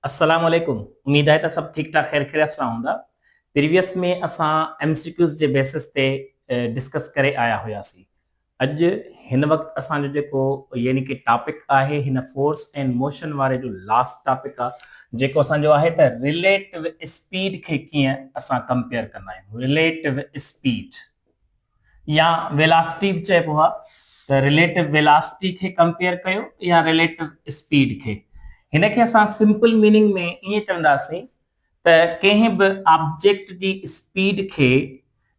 अस्सलाम वालेकुम। उम्मीद है त सब ठीक ठाक खैर खैरियत सां हूंदा। प्रीवियस में असां एमसीक्यूज़ जे बेसिस ते डिस्कस करे आया हुआसीं। अॼु हिन वक़्तु असांजो जेको यानी कि टॉपिक आहे हिन फोर्स एंड मोशन वारे जो लास्ट टॉपिक आहे जेको असांजो आहे त रिलेटिव स्पीड खे कीअं असां कंपेयर कंदा आहियूं। रिलेटिव स्पीड या वेलासिटी चइबो आहे त रिलेटिव वेलासिटी खे कंपेयर कयो या रिलेटिव स्पीड खे। हिन खे असां सिंपल मीनिंग में ईअं चवंदासीं त कंहिं बि ऑब्जेक्ट जी स्पीड खे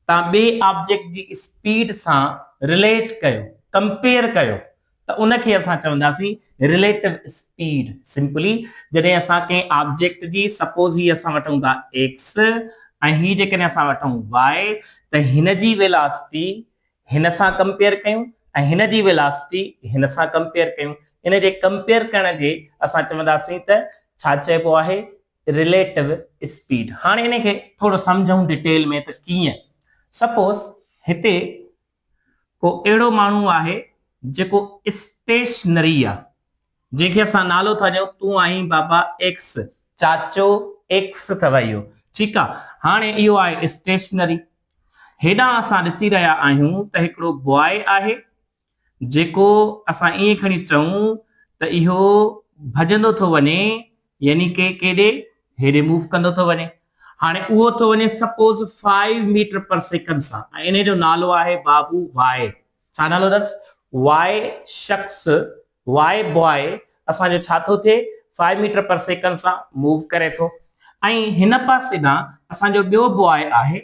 तव्हां ॿिए ऑब्जेक्ट जी स्पीड सां रिलेट कयो, कंपेयर कयो त उनखे असां चवंदासीं रिलेटिव स्पीड। सिंपली जॾहिं असां कंहिं ऑब्जेक्ट जी सपोज ही असां वठूं था एक्स ऐं ही जेकॾहिं असां वठूं वाई त हिन जी वेलासिटी हिन सां कंपेयर कयूं ऐं हिन जी वेलासिटी हिन सां कंपेयर कयूं। इन जे कंपेयर करण जे असां चवंदासीं त छा चइबो आहे रिलेटिव स्पीड। हाणे इन खे थोरो सम्झूं डिटेल में त कीअं। सपोज हिते को अहिड़ो माण्हू आहे जेको स्टेशनरी आहे जंहिंखे असां नालो था ॾियूं तूं आई बाबा एक्स, चाचो एक्स अथव इहो, ठीकु आहे। हाणे इहो आहे स्टेशनरी। हेॾां असां ॾिसी रहिया आहियूं त हिकिड़ो बॉय आहे जेको असां ईअं खणी चऊं त इहो भॼंदो थो वञे यानी के केॾे हेॾे मूव कंदो थो वञे। हाणे उहो थो वञे सपोज 5 मीटर पर सेकंड सां ऐं इन जो नालो आहे बाबू वाई। छा नालो अथसि? वाई शख्स, वाई बॉय असांजो छा थो थिए 5 मीटर पर सेकंड सां मूव करे थो। ऐं हिन पासे ॾांहुं असांजो ॿियो बॉय आहे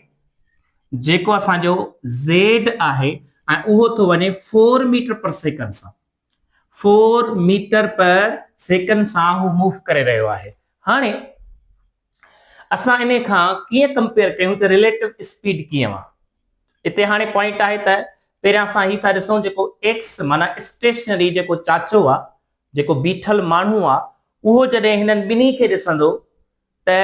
जेको असांजो ज़ेड आहे ऐं उहो थो वञे 4 मीटर पर सेकंड सां। 4 मीटर पर सेकंड सां हू मूव करे रहियो आहे। हाणे असां इन खां कीअं कंपेयर कयूं त रिलेटिव स्पीड कीअं आहे। हिते हाणे पॉइंट आहे त पहिरियां असां ही था ॾिसूं जेको एक्स माना स्टेशनरी जेको चाचो आहे जेको बीठल माण्हू आहे उहो जॾहिं हिननि ॿिन्ही खे ॾिसंदो त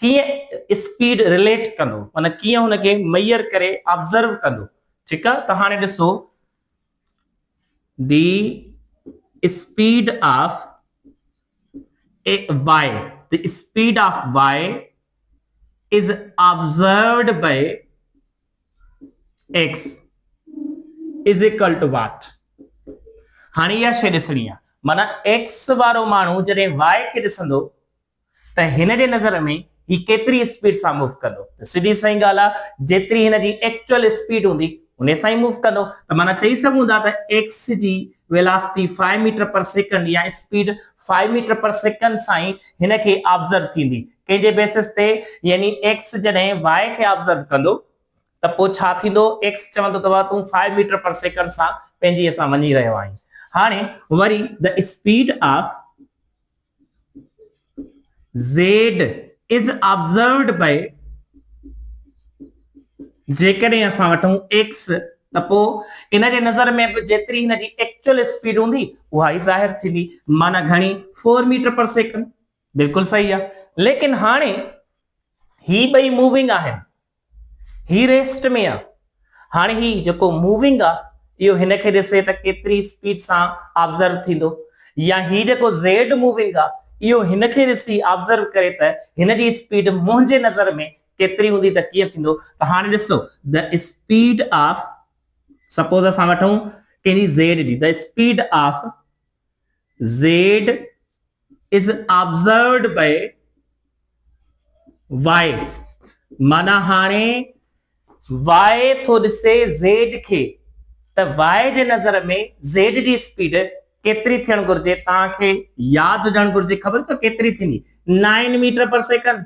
कीअं स्पीड रिलेट कंदो माना कीअं हुनखे मेजर करे ऑब्जर्व कंदो। ठीकु आहे। त हाणे ॾिसो the speed of y, the speed of y is observed by x is equal to what। हाणे इहा शइ ॾिसणी आहे माना x वारो माण्हू जॾहिं y खे ॾिसंदो त हिन जे नज़र में ही केतिरी स्पीड सां मूव कंदो। त सिधी सही ॻाल्हि आहे जेतिरी हिन जी एक्चुअल स्पीड हूंदी उन सां ई मूव कंदो। त माना चई सघूं था त एक्स जी वेलासिटी 5 मीटर पर सेकंड या स्पीड 5 मीटर पर सेकंड सां ई हिन खे ऑब्जर्व थींदी। कंहिंजे बेसिस ते यानी एक्स जॾहिं वाई खे ऑब्जर्व कंदो त पोइ छा थींदो एक्स चवंदो अथव तूं 5 मीटर पर सेकंड सां पंहिंजी असां वञी रहियो आहियूं। हाणे वरी the speed of Z is observed by जेकॾहिं असां वठूं x त पोइ इन जे नज़र में बि जेतिरी हिन जी एक्चुअल स्पीड हूंदी उहा ई ज़ाहिर थींदी माना घणी 4 मीटर पर सेकंड। बिल्कुलु सही आहे। लेकिन हाणे ही ॿई मूविंग आहिनि, ही रेस्ट में आहे। हाणे ही जेको मूविंग आहे इहो हिन खे ॾिसे त केतिरी स्पीड सां ऑब्जर्व थींदो या ही जेको ज़ेड मूविंग आहे इहो हिन खे ॾिसी ऑब्जर्व करे त हिन जी स्पीड मुंहिंजे नज़र में केतिरी हूंदी त कीअं थींदो। त हाणे ॾिसो द स्पीड ऑफ सपोज असां वठूं कंहिंजी ज़ेड जी the speed of Z is observed by Y माना हाणे वाई थो ॾिसे ज़ेड खे त वाई जे नज़र में ज़ेड जी स्पीड केतिरी थियणु घुर्जे। तव्हांखे यादि हुजणु घुर्जे ख़बर अथव केतिरी थींदी 9 metre per second.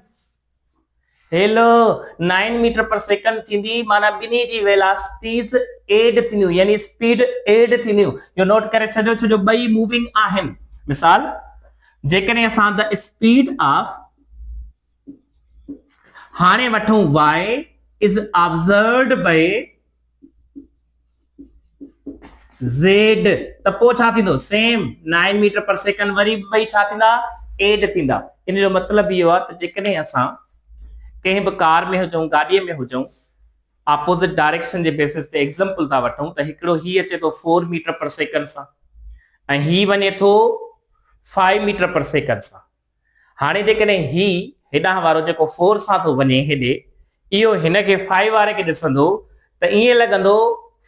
Hello 9 metre per second थींदी माना ॿिन्ही जी वेलासिटीज़ एड थींदियूं यानी स्पीड एड थींदियूं। इहो नोट करे छॾियो छो जो ॿई मूविंग आहिनि। मिसाल जेकॾहिं असां द स्पीड ऑफ हाणे वठूं y is observed by Z त पोइ छा थींदो सेम 9 मीटर पर सेकंड वरी ॿई छा थींदा एड थींदा। इन जो मतिलबु इहो आहे त जेकॾहिं असां कंहिं बि कार में हुजूं गाॾीअ में हुजूं ऑपोजिट डायरेक्शन जे बेसिस ते एग्जांपल था वठूं त हिकिड़ो ही अचे थो 4 मीटर पर सेकंड सां ऐं ही वञे थो 5 मीटर पर सेकंड सां। हाणे जेकॾहिं ही हेॾां वारो जेको 4 सां थो वञे हेॾे, इहो हिन खे 5 वारे खे ॾिसंदो त ईअं लॻंदो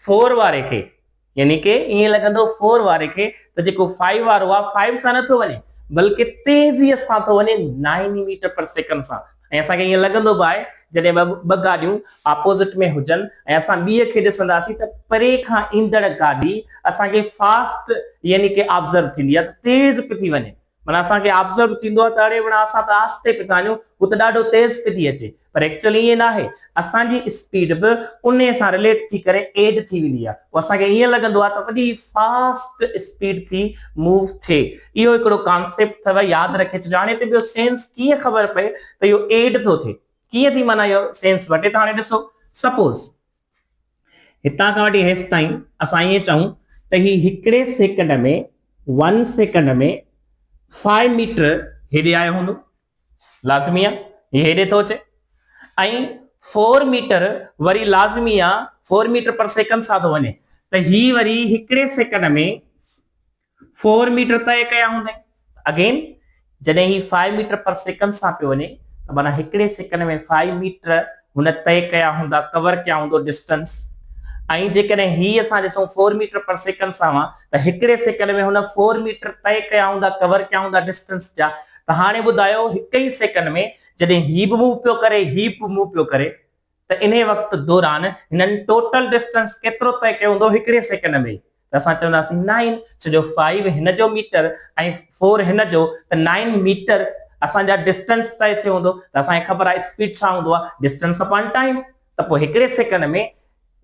4 वारे खे, यानी कि ईअं लॻंदो 4 वारे खे त जेको 5 वारो आहे 5 सां नथो वञे, बल्कि तेज़ीअ सां थो वञे 9 मीटर पर सेकंड सां। ऐं असांखे ईअं लॻंदो बि आहे जॾहिं ॿ गाॾियूं ऑपोज़िट में हुजनि ऐं असां ॿीअ खे ॾिसंदासीं त परे खां ईंदड़ गाॾी असांखे फास्ट यानी कि ऑब्ज़र्व थींदी आहे, त तेज़ पई थी वञे। माना असांखे ऑब्ज़र्व थींदो आहे त अरे वणा असां त आस्ते पिया था वञूं, हू त ॾाढो तेज़ पई थी अचे, पर एक्चुअली ईअं न आहे। असांजी स्पीड बि उन सां रिलेट थी करे एड थी वेंदी आहे। पोइ असांखे ईअं लॻंदो आहे त वॾी फास्ट स्पीड थी मूव थिए। इहो हिकिड़ो कॉन्सेप्ट अथव, यादि रखे छॾियो। हाणे हिते ॿियो सेंस कीअं ख़बर पए त इहो एड थो थिए, कीअं थी माना इहो सेंस वठे त हाणे ॾिसो, सपोज़ हितां खां वठी हेसि ताईं असां ईअं चऊं त ही हिकिड़े सेकंड में 1 सेकंड में 5 मीटर हेॾे आयो हूंदो, लाज़मी आहे, हे हेॾे थो अचे। ऐं 4 मीटर वरी लाज़मी आहे 4 मीटर पर सेकंड सां थो वञे, त ही वरी हिकिड़े सेकंड में 4 मीटर तय कया हूंदई। अगेन जॾहिं ही 5 मीटर पर सेकंड सां पियो वञे त माना हिकिड़े सेकंड में 5 मीटर हुन तय कया हूंदा, कवर कया हूंदो डिस्टेंस। ऐं जेकॾहिं ही असां ॾिसूं 4 मीटर पर सेकंड सां त हिकिड़े सेकंड में हुन 4 मीटर तय कया हूंदा, कवर कया हूंदा डिस्टेंस जा। त हाणे ॿुधायो हिक ई सेकंड में जॾहिं ही बि मूव पियो करे, ही बि मूव पियो करे, त इन वक़्त दौरान हिननि टोटल डिस्टेंस केतिरो तय कयो हूंदो हिकिड़े सेकंड में? त असां चवंदासीं 9। छो 5 हिन जो मीटर ऐं 4 हिन जो, त 9 मीटर असांजा डिस्टेंस तय थियो हूंदो। त असांखे ख़बर आहे स्पीड छा हूंदो आहे, डिस्टेंस अपॉन टाइम। त पोइ हिकिड़े सेकंड में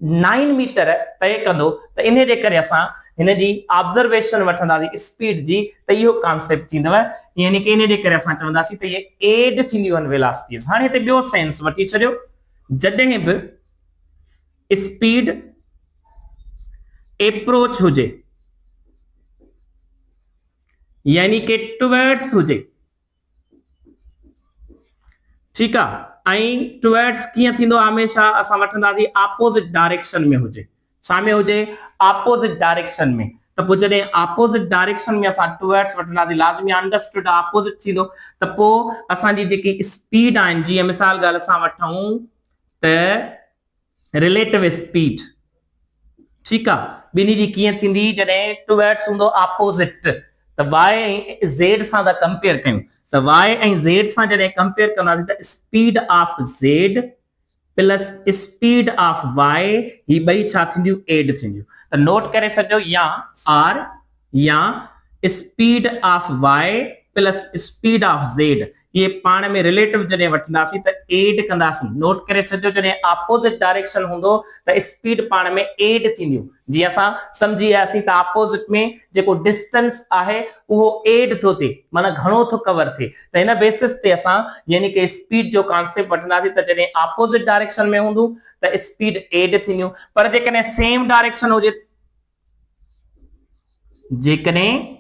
9 मीटर तय कंदो, त इन जे करे असां हिन जी ऑब्जर्वेशन वठंदासीं स्पीड जी, त इहो कॉन्सेप्ट थींदव। यानी कि इन जे करे असां चवंदासीं त इहे एड थींदियूं आहिनि वेलोसिटीज़। हाणे हिते ॿियो सेंस वठी छॾियो, जॾहिं बि स्पीड अप्रोच हुजे यानी कि टुवर्ड्स हुजे, ठीकु आहे, ऐं टुवर्ड्स कीअं थींदो हमेशह असां वठंदासीं ऑपोजिट डायरेक्शन में हुजे। छा में हुजे? ऑपोजिट डायरेक्शन में। त पोइ जॾहिं ऑपोजिट डायरेक्शन में असां टुवर्ड्स वठंदासीं, लाज़मी अंडरस्टूड ऑपोजिट थींदो, त पोइ असांजी जेकी स्पीड आहिनि, जीअं मिसाल ॻाल्हि असां वठूं त रिलेटिव स्पीड, ठीकु आहे, ॿिन्ही जी कीअं थींदी जॾहिं टुवर्ड्स हूंदो ऑपोजिट, त y ऐं z सां था कंपेयर कयूं, त y ऐं z सां जॾहिं कंपेयर कंदासीं त speed of z plus speed of y ही ॿई छा थींदियूं? एड थींदियूं। त नोट करे छॾियो, या r या speed of y plus speed of z, ये पाण में रिलेटिव जॾहिं वठंदासीं त एड कंदासीं। नोट करे छॾियो, जॾहिं ऑपोजिट डायरेक्शन हूंदो त स्पीड पाण में एड थींदियूं। जीअं असां सम्झी वियासीं त ऑपोजिट में जेको डिस्टेंस आहे उहो एड थो थिए, माना घणो थो कवर थिए। त हिन बेसिस ते असां यानी कि स्पीड जो कॉन्सेप्ट वठंदासीं त जॾहिं ऑपोजिट डायरेक्शन में हूंदो त स्पीड एड थींदियूं, पर जेकॾहिं सेम डायरेक्शन हुजे, जेकॾहिं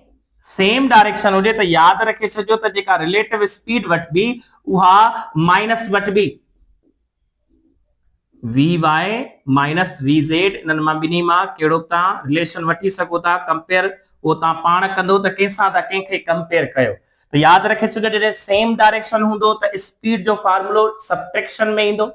सेम डायरेक्शन हुजे त यादि रखे छॾियो त जेका रिलेटिव स्पीड वठबी उहा माइनस वठबी, vy माइनस vz। इन्हनि मां ॿिन्ही मां कहिड़ो तव्हां रिलेशन वठी सघो था, कंपेयर उहो तव्हां पाण कंदो त कंहिंसां था कंहिंखे कंपेयर कयो। त यादि रखे छॾियो, जॾहिं सेम डायरेक्शन हूंदो त स्पीड जो फॉर्मूलो सबट्रैक्शन में ईंदो,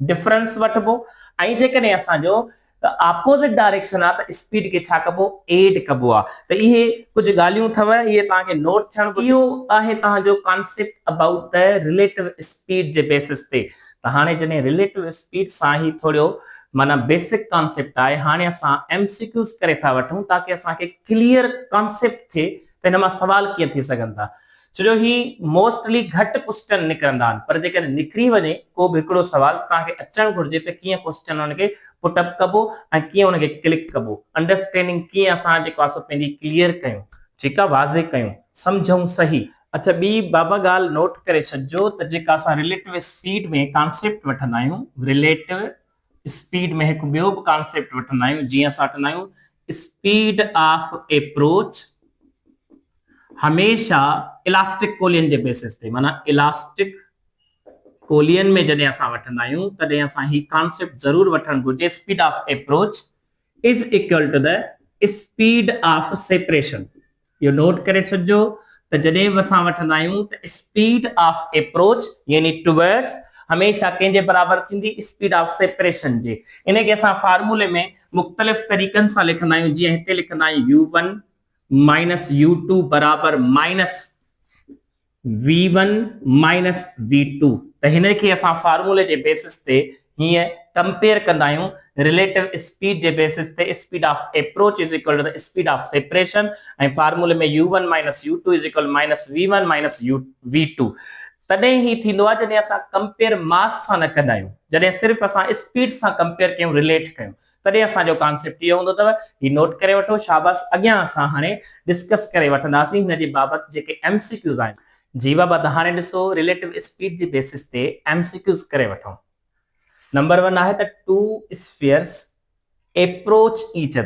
डिफरेंस वठबो। ऐं जेकॾहिं असांजो ऑपोजिट डायरेक्शन आहे त स्पीड खे छा कबो? एड कबो आहे। त इहे कुझु ॻाल्हियूं अथव, इहे तव्हांखे नोट थियणु। इहो आहे तव्हांजो concept about the relative speed जे बेसिस ते। त हाणे जॾहिं रिलेटिव स्पीड सां ई थोरो माना बेसिक कॉन्सेप्ट आहे, हाणे असां एमसीक्यूज़ करे था वठूं ताकी असांखे क्लियर कॉन्सेप्ट थिए त हिन मां सवाल कीअं थी सघनि था। छो ही मोस्टली घटि क्वेश्चन निकिरंदा आहिनि, पर जेकॾहिं निकिरी वञे को बि हिकिड़ो सवाल तव्हांखे अचणु घुरिजे त कीअं क्वेश्चन हुनखे पुटअप कबो ऐं कीअं हुनखे क्लिक कबो, अंडरस्टैंडिंग कीअं असां जेको आहे पंहिंजी क्लियर कयूं, ठीकु आहे, वाज़े कयूं, सम्झूं सही। अच्छा, ॿी बाबा ॻाल्हि नोट करे छॾिजो त जेका असां रिलेटिव स्पीड में कॉन्सेप्ट वठंदा आहियूं, रिलेटिव स्पीड में हिकु ॿियो बि कॉन्सेप्ट वठंदा आहियूं, जीअं असां वठंदा आहियूं स्पीड ऑफ अप्रोच हमेशह इलास्टिक कोलियन जे बेसिस ते, माना इलास्टिक कोलियन में जॾहिं असां वठंदा आहियूं तॾहिं असां ही कॉन्सेप्ट ज़रूर वठणु घुरिजे। Speed of approach is equal to the speed of separation. इहो नोट करे छॾिजो त जॾहिं बि असां वठंदा आहियूं त स्पीड ऑफ अप्रोच यानी टुवर्ड्स हमेशा कंहिंजे बराबर थींदी स्पीड ऑफ सेपरेशन जे। इन खे असां फार्मूले में मुख़्तलिफ़ तरीक़नि सां लिखंदा आहियूं, जीअं हिते लिखंदा आहियूं u1 माइनस u2 बराबर माइनस v1 माइनस v2। त हिन खे असां फार्मूले जे बेसिस ते हीअं कंपेयर कंदा आहियूं, रिलेटिव स्पीड जे बेसिस ते speed of approach is equal to the speed of separation, ऐं फार्मूले में u1 minus u2 is equal minus v1 minus v2। तॾहिं ही थींदो आहे जॾहिं असां कंपेयर मास सां न कंदा आहियूं, जॾहिं सिर्फ़ असां स्पीड सां कंपेयर कयूं, रिलेट कयूं, तॾहिं असांजो कॉन्सेप्ट इहो हूंदो अथव। ही नोट करे वठो, शाबाश। अॻियां असां हाणे डिस्कस करे वठंदासीं हिन जे बाबति जेके एमसीक्यूज़ आहिनि। जी बाबा, त हाणे ॾिसो रिलेटिव स्पीड जे बेसिस ते एमसीक्यूज़ करे वठूं। नंबर 1 आहे त two spheres approach each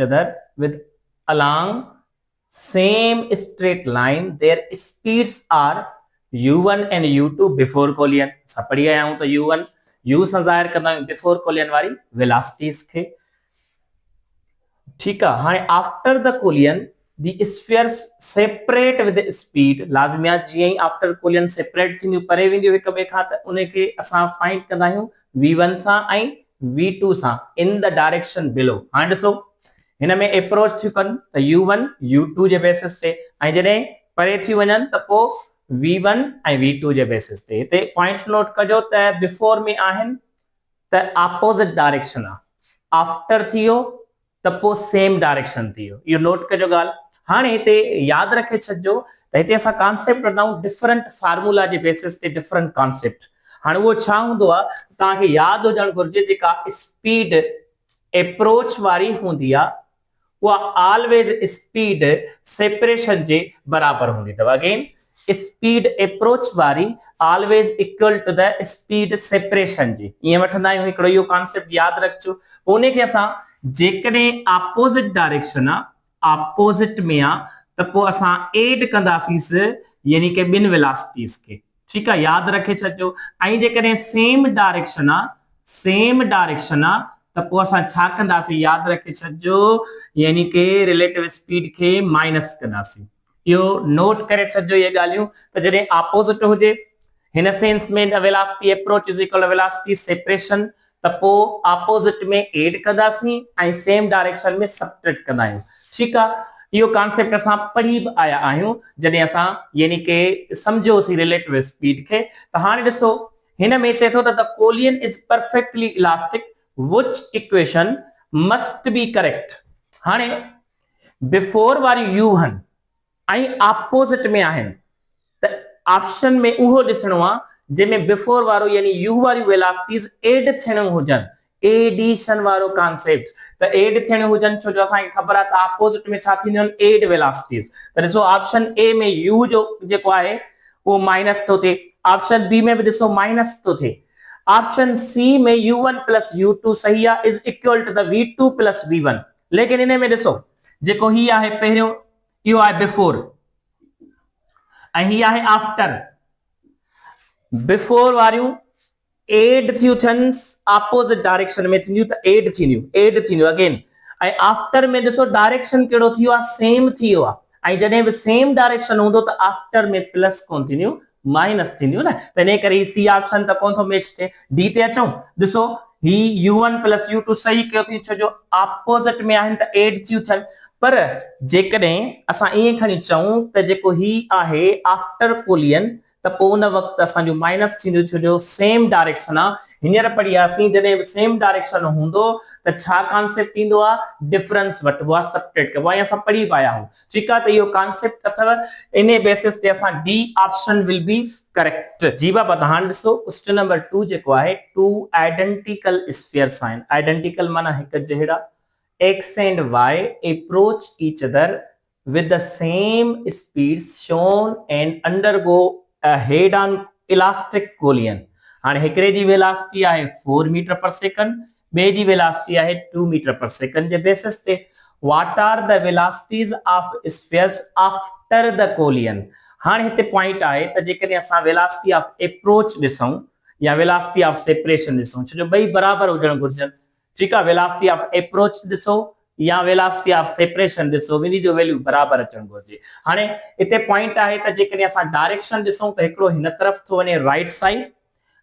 other with along same straight line, their speeds are u1 and u2 before collision. असां पढ़ी आया आहियूं त u1 u सां ज़ाहिर कंदा आहियूं बिफोर कोलियन वारी वेलोसिटीज़ खे। ठीक है। हाणे after the collision the spheres separate with speed, लाज़मी जी आफ्टर कोलियन सेपरेट थींदियूं, परे वेंदियूं हिक ॿिए खां, त उन खे असां फाइंड कंदा आहियूं v1 सां ऐं v2 सां इन द डायरेक्शन बिलो। हाणे ॾिसो हिन में अप्रोच थियूं कनि त u1 u2 जे बेसिस ते, ऐं जॾहिं परे थी वञनि त पोइ v1 ऐं v2 जे बेसिस ते। हिते पॉइंट नोट कजो त बिफोर में आहिनि त ऑपोजिट डायरेक्शन आहे, आफ्टर थी वियो त पोइ सेम डायरेक्शन थी वियो, इहो नोट कजो ॻाल्हि। हाणे हिते यादि रखे छॾिजो त हिते असां कॉन्सेप्ट वठंदा आहियूं डिफरेंट फार्मूला जे बेसिस ते डिफरेंट कॉन्सेप्ट। हाणे उहो छा हूंदो आहे तव्हांखे यादि हुजणु घुरिजे, जेका स्पीड अप्रोच वारी हूंदी आहे उहा ऑलवेज स्पीड सेपरेशन जे बराबर हूंदी अथव। अगेन स्पीड अप्रोच वारी always equal to the speed separation जी, ईअं वठंदा आहियूं। हिकिड़ो इहो कॉन्सेप्ट यादि रखिजो। उन खे असां जेकॾहिं ऑपोजिट डायरेक्शन आहे, ऑपोजिट में आहे, त पोइ असां एड कंदासीं यानी कि ॿिनि वेलोसिटीज़ खे। ठीकु आहे, यादि रखे छॾिजो। ऐं जेकॾहिं सेम डायरेक्शन आहे त पोइ असां छा कंदासीं, यादि रखे छॾिजो, यानी कि रिलेटिव स्पीड खे माइनस कंदासीं। इहो नोट करे छॾिजो इहे ॻाल्हियूं। त जॾहिं ऑपोजिट हुजे, हिन सेंस में velocity approach is equal velocity separation, त पोइ ऑपोजिट में एड कंदासीं ऐं सेम डायरेक्शन में सब्ट्रैक्ट कंदा आहियूं। ठीकु आहे, इहो कॉन्सेप्ट असां पढ़ी बि आया आहियूं जॾहिं असां यानी कि सम्झोसीं रिलेटिव स्पीड खे। त हाणे ॾिसो हिन में चए थो त the collision is perfectly elastic which equation must be correct. हाणे बिफोर वारी u1 ऐं ऑपोजिट में आहिनि, त ऑप्शन में उहो ॾिसणो आहे जंहिंमें बिफोर वारो यानी u वारी वेलोसिटीज़ एड थियणियूं हुजनि, एडिशन वारो कॉन्सेप्ट। त एड थियणियूं हुजनि छो जो असांखे ख़बर आहे त ऑपोजिट में छा थींदियूं आहिनि, एड वेलोसिटीज़। त ॾिसो ऑप्शन ए में u जो जेको आहे उहो माइनस थो थिए, ऑप्शन बी में बि ॾिसो माइनस थो थिए, ऑप्शन सी में u1 प्लस u2 सही आहे is equal to the v2 plus v1। लेकिन इन में ॾिसो जेको ही आहे पहिरियों इहो आहे बिफोर ऐं ही आहे आफ्टर। बिफोर वारियूं एड थियूं थियनि, ऑपोजिट डायरेक्शन में थींदियूं त एड थींदियूं अगेन। ऐं आफ्टर में ॾिसो डायरेक्शन कहिड़ो थी वियो आहे, सेम थी वियो आहे। ऐं जॾहिं बि सेम डायरेक्शन हूंदो त आफ्टर में प्लस कोन थींदियूं, माइनस थींदियूं न। त इन करे सी ऑप्शन त कोन थो मैच थिए। डी ते अचूं, ॾिसो ही u1 प्लस u2 सही कयो थी, छो जो ऑपोजिट में आहिनि त एड थियूं थियनि। पर जेकॾहिं असां ईअं खणी चऊं त जेको ही आहे आफ्टर कोलियन, त पोइ उन वक़्तु असांजो माइनस थींदियूं, छो जो सेम डायरेक्शन आहे। हींअर पढ़ियासीं जॾहिं बि सेम डायरेक्शन हूंदो त छा कॉन्सेप्ट ईंदो आहे, डिफरेंस वठिबो आहे, सब्ट्रैक्ट कबो आहे, असां पढ़ी पाया आहियूं। ठीकु आहे, त इहो कॉन्सेप्ट अथव। इन बेसिस ते असां D option will be correct. जी बाबा, त हाणे ॾिसो क्वेश्चन नंबर 2 जेको आहे, टू आइडेंटिकल स्फीयर्स आहिनि। आइडेंटिकल माना हिकु जहिड़ा, x and y approach each other with the same speeds shown and undergo a head-on elastic collision। हाणे हिकिड़े जी वेलोसिटी आहे 4 मीटर पर सेकंड, ॿिए जी वेलोसिटी आहे 2 मीटर पर सेकंड जे बेसिस ते। What are the velocities of spheres after the collision. हाणे हिते point आहे त जेकॾहिं असां वेलोसिटी ऑफ अप्रोच ॾिसूं या वेलोसिटी ऑफ सेपरेशन ॾिसूं, छो जो ॿई बराबर हुजण घुरिजनि। ठीकु आहे, वेलोसिटी ऑफ अप्रोच ॾिसो या वेलोसिटी ऑफ सेपरेशन ॾिसो ॿिन्ही जो वैल्यू बराबर अचण घुरिजे। हाणे हिते पॉइंट आहे त जेकॾहिं असां डायरेक्शन ॾिसूं त हिकिड़ो हिन तरफ़ थो वञे राइट साइड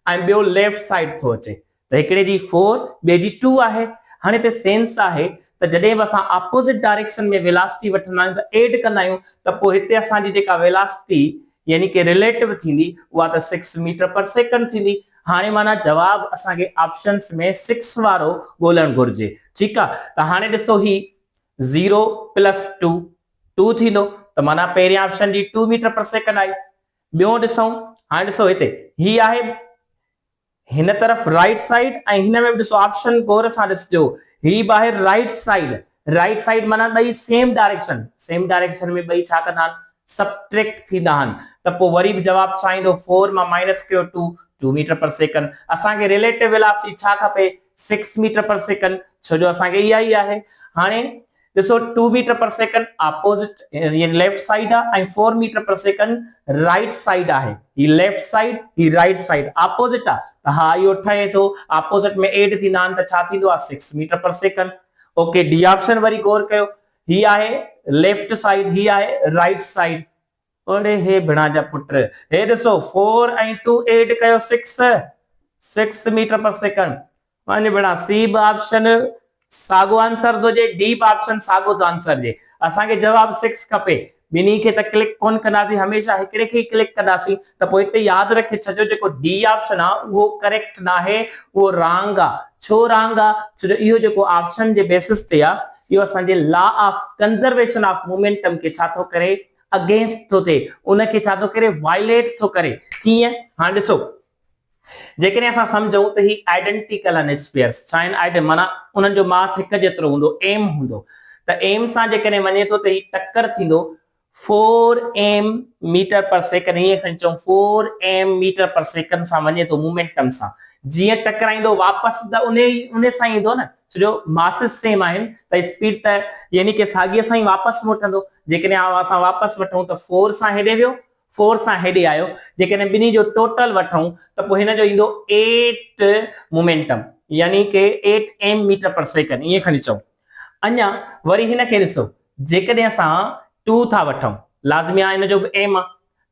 ऐं ॿियो लेफ्ट साइड थो अचे, त हिकिड़े जी 4 ॿिए जी 2 आहे। हाणे हिते सेंस आहे त जॾहिं बि असां ऑपोजिट डायरेक्शन में वेलोसिटी वठंदा आहियूं त एड कंदा आहियूं त पोइ हिते असांजी जेका वेलोसिटी यानी कि रिलेटिव थींदी उहा त 6 मीटर पर सेकंड थींदी। हाणे माना जवाब असांखे ऑप्शंस में 6 वारो ॻोल्हण घुरिजे, ठीकु आहे। त हाणे ॾिसो ही 0 + 2 2 थींदो, त माना पहिरियां ऑप्शन जी 2 मीटर पर सेकंड आई। ॿियो ॾिसूं, हाणे ॾिसो हिते ही आहे हिन तरफ़ राइट साइड ऐं हिन में बि ॾिसो ऑप्शन गौर सां ॾिसजो, ही ॿाहिरि राइट साइड माना ॿई सेम डायरेक्शन में ॿई छा कंदा आहिनि, सबट्रैक्ट थींदा आहिनि। त पोइ वरी बि जवाब छा ईंदो, 4 मां माइनस कयो 2 मीटर पर सेकंड। असांखे रिलेटिव वेलोसिटी छा खपे, 6 मीटर पर सेकंड, छो जो असांखे इहा ई आहे। हाणे ॾिसो 2 मीटर पर सेकंड ऑपोजिट यानी लेफ्ट साइड आहे ऐं 4 metre per second right side आहे। ही लेफ्ट साइड ही राइट साइड ऑपोजिट आहे, त हा इहो ठहे थो ऑपोजिट में एड थींदा आहिनि त छा थींदो आहे 6 metre per second. Okay, D option वरी गौर कयो, ही आहे लेफ्ट साइड ही आहे राइट साइड। अरे हे भिणा जा पुट, हे ॾिसो 4 ऐं 2 एड कयो 6 मीटर पर सेकंड। माने भिणा सी बि ऑप्शन साॻो आंसर थो जे, डी ऑप्शन साॻो थो आंसर जे। असांखे जवाब 6 खपे, ॿिन्ही खे त क्लिक कोन कंदासीं, हमेशा हिकिड़े खे क्लिक कंदासीं। त पोइ हिते यादि रखे छॾियो जेको डी ऑप्शन आहे उहो करेक्ट न आहे, उहो रॉन्ग आहे। छो रॉन्ग आहे, छो जो इहो जेको ऑप्शन जे बेसिस ते आहे इहो असांजे law of conservation of momentum के छा थो करे, अगेंस्ट थो थिए, उनखे छा थो करे, वायलेट थो करे। कीअं, हाणे ॾिसो जेकॾहिं असां सम्झूं त ही आइडेंटिकल आहिनि स्फीयर्स, छा आहिनि माना उन्हनि जो मास हिकु जेतिरो हूंदो, एम हूंदो, त एम सां जेकॾहिं वञे थो त ही टक्कर थींदो 4m मीटर पर सेकंड। हीअं खणी चऊं 4m मीटर पर सेकंड सां वञे थो मोमेंटम सां। जीअं टकराईंदो वापसि त उन सां ईंदो न, छो जो मासिस सेम आहिनि त स्पीड त यानी कि साॻिए सां ई वापसि मोटंदो। जेकॾहिं असां वापसि वठूं त 4 सां हेॾे वियो 4 सां हेॾे आयो, जेकॾहिं ॿिन्ही जो टोटल वठूं त पोइ हिन जो ईंदो 8 मोमेंटम यानी कि 8m मीटर पर सेकंड, ईअं खणी चऊं। अञा वरी हिन खे ॾिसो, जेकॾहिं असां 2 था वठूं, लाज़मी आहे हिन जो बि एम आहे,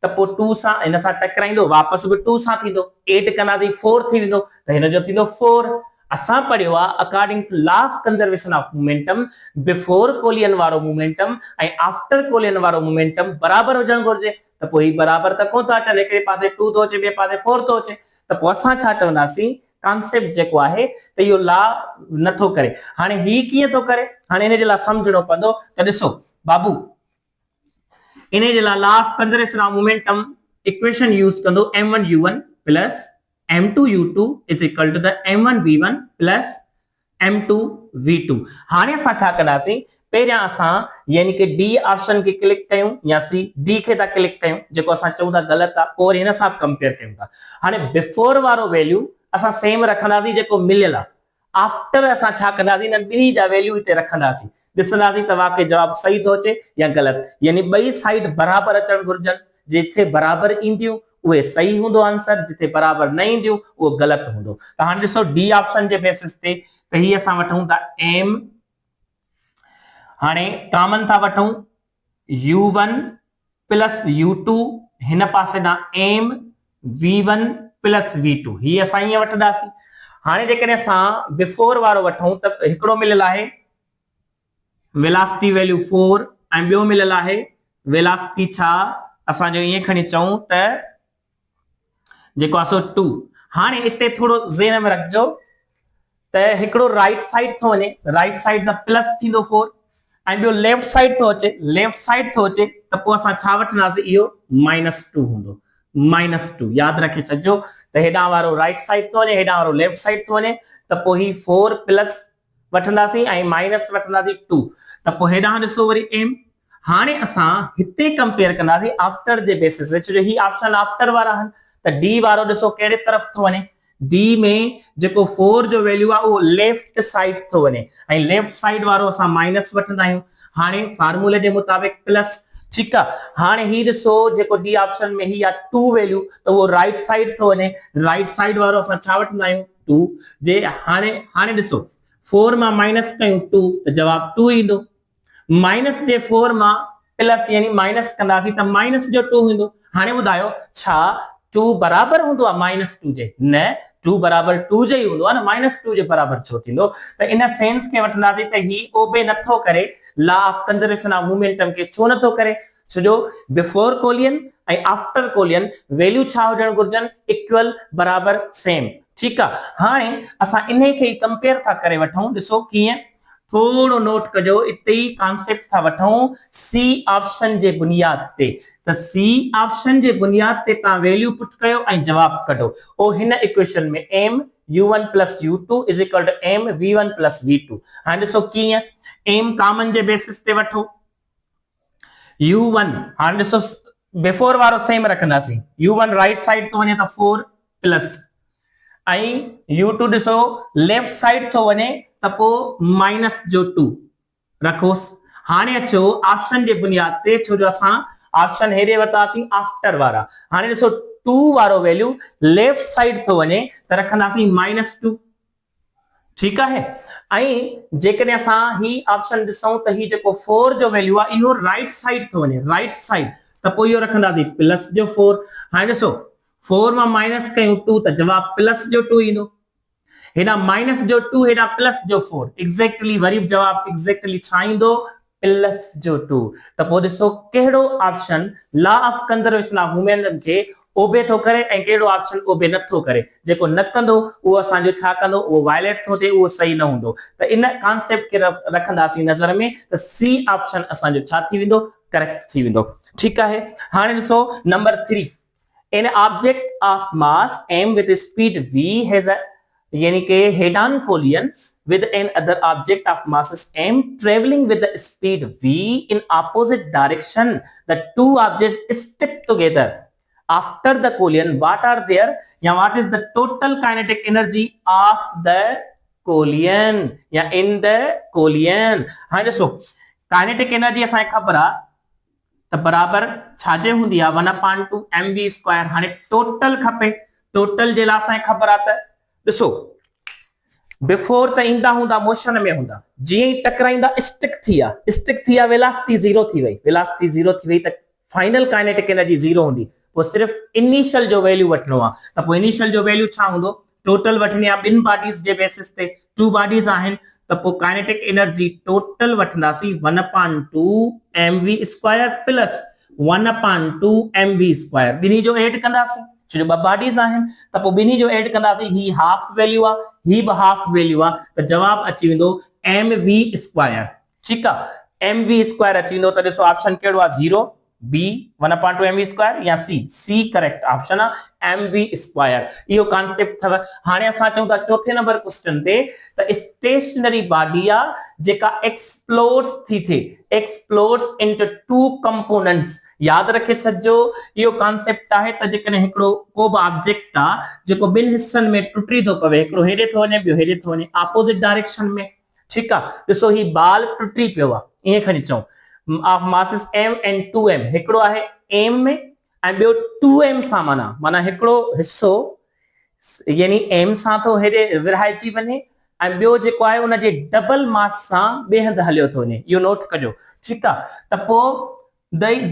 त पोइ 2 सां हिन सां टकराईंदो वापसि बि 2 सां थींदो, 8 कंदासीं 4 थी वेंदो, त हिन जो थींदो 4। असां पढ़ियो आहे according to law of conservation of momentum, before collision वारो मोमेंटम ऐं आफ्टर कोलियन वारो मोमेंटम बराबर हुजणु घुरिजे। त पोइ ही बराबर त कोन था अचनि, हिकिड़े पासे 2 थो अचे ॿिए पासे 4 थो अचे, त पोइ असां छा चवंदासीं, कॉन्सेप्ट जेको आहे त इहो लॉ नथो करे। हाणे ही कीअं थो करे, हाणे हिन जे लाइ सम्झणो पवंदो। त ॾिसो बाबू, इन जे लाइ law of conservation of momentum equation use कंदो m1u1 plus m2u2 is equal to the m1v1 plus m2v2। हाणे असां छा कंदासीं, पहिरियां असां यानी कि डी ऑप्शन खे क्लिक कयूं या सी डी खे था क्लिक कयूं, जेको असां चऊं था ग़लति आहे, पोइ हिन सां कंपेयर कयूं था। हाणे बिफोर वारो वैल्यू असां सेम रखंदासीं जेको मिलियल आहे, आफ्टर असां छा कंदासीं, न ॿिन्ही जा वैल्यू हिते रखंदासीं, ॾिसंदासीं त वाकई जवाब सही थो अचे या ग़लति, यानी ॿई साइड बराबर अचणु घुरिजनि। जिथे बराबर ईंदियूं उहे सही हूंदो आंसर, जिथे बराबर न ईंदियूं उहो ग़लति हूंदो। त हाणे ॾिसो डी ऑप्शन जे बेसिस ते त ही असां वठूं था एम, हाणे कॉमन था वठूं u1 प्लस u2, हिन पासे ॾांहुं एम v1 प्लस v2, ही असां ईअं वठंदासीं। हाणे जेकॾहिं असां बिफोर वारो वठूं त हिकिड़ो मिलियल आहे वेलोसिटी वैल्यू 4 ऐं ॿियो मिलियल आहे वेलोसिटी छा, असांजो ईअं खणी चऊं त जेको आहे सो 2। हाणे हिते थोरो ज़हन में रखिजो त हिकिड़ो राइट साइड थो वञे, राइट साइड त प्लस थींदो 4 ऐं ॿियो लेफ्ट साइड थो अचे, त पोइ असां छा वठंदासीं, इहो -2 हूंदो, -2 यादि रखे छॾिजो। त हेॾां वारो राइट साइड थो वञे, हेॾां वारो लेफ्ट साइड थो वञे, त पोइ ही 4 प्लस वठंदासीं ऐं माइनस वठंदासीं 2, त पोइ हेॾां ॾिसो वरी एम। हाणे असां हिते कंपेयर कंदासीं आफ्टर जे बेसिस ते, छो जो ही ऑप्शन आफ्टर वारा आहिनि, त डी वारो ॾिसो कहिड़े तरफ़ थो वञे, डी में जेको 4 जो वैल्यू आहे उहो लेफ्ट साइड थो वञे ऐं लेफ्ट साइड वारो असां माइनस वठंदा आहियूं। हाणे फार्मूले जे मुताबिक प्लस, ठीकु आहे। हाणे ही ॾिसो जेको डी ऑप्शन में ही आहे 2 वैल्यू, त उहो राइट साइड थो वञे, राइट साइड वारो असां छा वठंदा आहियूं 2 जे। हाणे ॾिसो 4 मां माइनस कयूं 2 त जवाब 2 ईंदो। माइनस जे 4 मां प्लस यानी माइनस कंदासीं त माइनस जो 2 ईंदो। हाणे ॿुधायो छा 2 बराबर हूंदो आहे माइनस 2 जे? न, 2 बराबर 2 जे ही हूंदो आहे न, माइनस 2 जे बराबर छो थींदो? त इन सेंस खे वठंदासीं त ही ओबे नथो करे law of conservation of momentum खे। छो नथो करे? छो जो बिफोर कोलियन ऐं आफ्टर कोलियन वैल्यू छा हुजण घुर्जन? इक्वल, बराबर, सेम। ठीक आहे। हाणे असां इन खे कंपेयर था करे वठूं। ॾिसो कीअं, थोड़ो नोट कजो, इते ही कॉन्सेप्ट था वठूं सी ऑप्शन जे बुनियाद ते। त सी ऑप्शन जे बुनियाद ते तव्हां वैल्यू पुट कयो ऐं जवाब कढो। ओ हिन इक्वेशन में m u1 plus u2 is equal to m v1 plus v2। हाणे ॾिसो कीअं, m कॉमन जे बेसिस ते वठो, u1 हाणे ॾिसो बिफोर वारो सेम रखंदासीं, u1 राइट साइड तो वञे त 4 प्लस ऐं u2 ॾिसो लेफ्ट साइड तो वञे त पोइ माइनस जो 2 रखोसि। हाणे अचो ऑप्शन जे बुनियाद ते, छो जो असां ऑप्शन हेॾे वरितासीं आफ्टर वारा। हाणे ॾिसो 2 वारो वैल्यू लेफ्ट साइड तो वञे त रखंदासीं -2। ठीक आहे। ऐं जेकॾहिं असां ही ऑप्शन ॾिसूं त ही जेको 4 जो वैल्यू आहे इहो राइट साइड तो वञे, राइट साइड, त पोइ इहो रखंदासीं प्लस जो 4। हाणे ॾिसो 4 मां माइनस कयूं 2 त जवाब प्लस जो 2 ईंदो। हेॾा माइनस जो 2, हेॾा प्लस जो 4, एग्जैक्टली वरी जवाब एग्जैक्टली छा ईंदो? प्लस जो 2। त पोइ ॾिसो कहिड़ो option law of conservation of momentum खे ओबे थो करे ऐं कहिड़ो ऑप्शन ओबे नथो करे। जेको न कंदो उहो असांजो छा कंदो? उहो वायलेट थो थिए, उहो सही न हूंदो। त इन कॉन्सेप्ट खे रखंदासीं नज़र में त सी ऑप्शन असांजो छा थी वेंदो? करेक्ट थी वेंदो। ठीक आहे। हाणे ॾिसो number 3, an object of mass m with speed v has a यानी कि head on collision with an other object of masses m traveling with the speed v in opposite direction. The two objects step together after the collision. What are their या what is the total kinetic energy of the collision या in the collision? हाणे ॾिसो kinetic energy असांखे ख़बर आहे त बराबर छाजे हूंदी आहे? 1/2 mv²। हाणे टोटल खपे, टोटल जे लाइ असांखे ख़बर आहे त ॾिसो बिफोर त ईंदा हूंदा मोशन में हूंदा, जीअं ई टकराईंदा स्टिक थी विया, वेलोसिटी 0 थी वई, वेलोसिटी 0 थी वई त फाइनल काइनेटिक एनर्जी 0 हूंदी। पोइ सिर्फ इनिशियल जो वैल्यू वठणो आहे। त पोइ इनिशियल जो वैल्यू छा हूंदो? टोटल वठणी आहे ॿिनि बॉडीज़ जे बेसिस ते, 2 बॉडीज़ आहिनि त पोइ काइनेटिक एनर्जी टोटल वठंदासीं 1/2 mv² प्लस 1/2 mv²। ॿिन्ही जो एड कंदासीं, छो जो ॿ बॉडीज़ आहिनि त पोइ ॿिन्ही जो एड कंदासीं। ही हाफ वैल्यू आहे, ही बि हाफ वैल्यू आहे, त जवाब अची वेंदो mv²। ठीक आहे। mv² अची वेंदो। त ॾिसो ऑप्शन कहिड़ो आहे? 0, B 1/2 mv² या C करेक्ट ऑप्शन आहे mv²। इहो कॉन्सेप्ट अथव। हाणे असां चऊं था चौथे नंबर क्वेश्चन ते त स्टेशनरी बॉडी आहे जेका एक्सप्लोड्स थी थिए, एक्सप्लोड्स इनटू 2 कंपोनेंट्स। याद रखे छॾिजो इहो कॉन्सेप्ट आहे त जेकॾहिं हिकिड़ो को बि ऑब्जेक्ट आहे जेको ॿिनि हिस्सनि में टुटी थो पवे, हिकिड़ो हेॾे थो वञे, ॿियो हेॾे थो वञे, ऑपोजिट डायरेक्शन में। ठीक आहे। ॾिसो ही बाल टुटी पियो आहे, ईअं खणी चऊं of masses m and 2m। हिकिड़ो आहे m में ऐं ॿियो 2m सां, माना हिकिड़ो हिस्सो यानी m सां थो हेॾे विरहाइजी वञे ऐं ॿियो जेको आहे उनजे डबल मास सां ॿिए हंधि हलियो थो वञे। इहो नोट कजो। ठीक आहे। त पोइ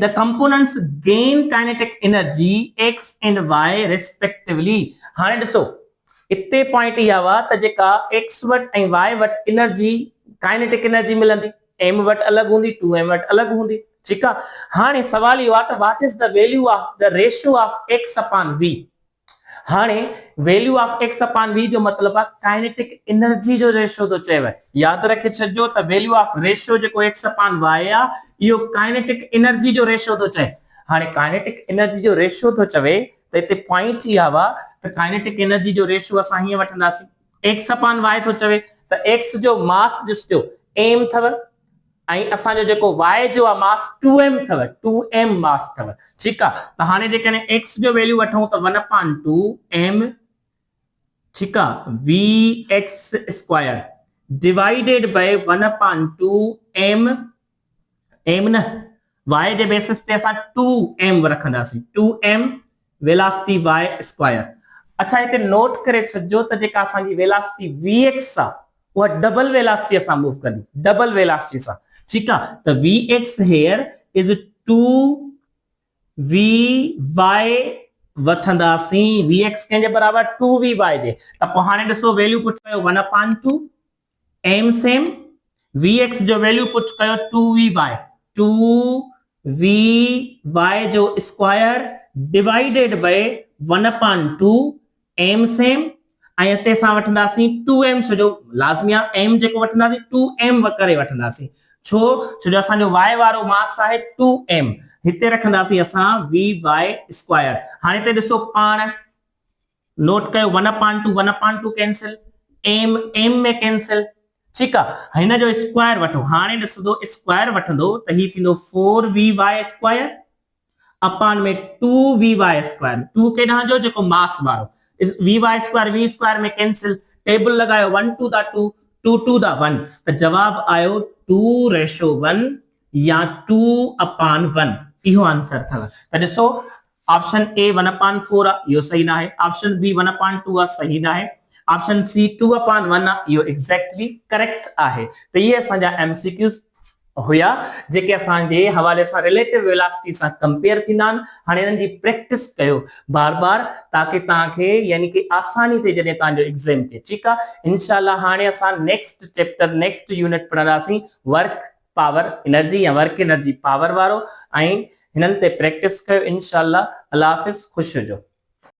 the components gain kinetic energy x and y respectively। हाणे ॾिसो इते पॉइंट इहा हुआ त जेका x वट ऐं y वट एनर्जी काइनेटिक एनर्जी मिलंदी, m वट अलग हूंदी, 2m वट अलग हूंदी। ठीक आहे। हाणे सवाल इहो आहे त what is the value of the ratio of x upon v। हाणे value of x upon v जो मतलब आहे काइनेटिक एनर्जी जो रेशियो तो चएव। याद रखे छॾिजो त वैल्यू ऑफ रेशियो जेको x अपॉन y आहे इहो काइनेटिक एनर्जी जो रेशियो तो चए। हाणे काइनेटिक एनर्जी जो रेशियो तो चवे त इते पॉइंट इहा हुआ त काइनेटिक एनर्जी जो रेशियो असां हीअं वठंदासीं, x अपॉन y तो चवे त x जो मास ॾिसजो m अथव ऐं असांजो जेको y जो आहे मास 2m अथव, 2m मास अथव। ठीक आहे। त हाणे जेकॾहिं x जो वैल्यू वठूं त 1/2 m ठीक आहे vx² डिवाइडेड बाय 1/2 m न y जे बेसिस ते असां 2m रखंदासीं, 2m वेलोसिटी y²। अच्छा हिते नोट करे छॾिजो त जेका असांजी वेलोसिटी vx आहे वो डबल वेलोसिटी सां मूव कंदी, डबल वेलोसिटी सां। ठीक है, तो vx here is 2vy वठंदासीं, vx के बराबर 2vy जे। त पोइ हाणे ॾिसो वैल्यू पुट कयो 1/2 m सेम, vx जो वैल्यू पुट कयो 2vy, 2vy जो square divided by 1/2 m same, ऐं हिते सां वठंदासीं 2m, छो जो लाज़मी आहे m जेको वठंदासीं 2m करे वठंदासीं, छो जो असांजो y वारो मास आहे 2m, हिते रखंदासीं असां vy स्क्वायर। हाणे हिते ॾिसो पाण नोट कयो 1/2 कैंसिल, m में कैंसिल। ठीक आहे, हिन जो स्क्वायर वठो, हाणे ॾिसंदो स्क्वायर वठंदो त ही थींदो 4vy स्क्वायर अपॉन में 2vy स्क्वायर, 2 केॾांहुं जो जेको मास वारो, vy स्क्वायर v स्क्वायर में कैंसिल, टेबल लगायो 1 to the 2 2 to the 1, तो जवाब आयो 2:1 या 2/1, इहो आंसर था। तो ॾिसो ऑप्शन ए 1/4 आहे, इहो सही ना है, ऑप्शन बी 1/2 आहे, सही ना है, ऑप्शन सी 2/1 आहे, इहो एग्जैक्टली करेक्ट आहे। तो ये असांजा एमसीक्यूज हुया जेके असांजे हवाले सां रिलेटिव वेलोसिटी सां कंपेयर थींदा आहिनि। हाणे इन्हनि जी प्रैक्टिस कयो बार बार, ताकि तव्हांखे यानी कि आसानी थिए जॾहिं तव्हांजो एग्ज़ाम थिए। ठीकु आहे, इंशाल्लाह हाणे असां नेक्स्ट चैप्टर नेक्स्ट यूनिट पढ़ंदासीं वर्क पावर एनर्जी या वर्क एनर्जी पावर वारो, ऐं हिननि ते प्रैक्टिस कयो इंशाल्लाह। अल्लाह हाफ़िज़, ख़ुशि हुजो।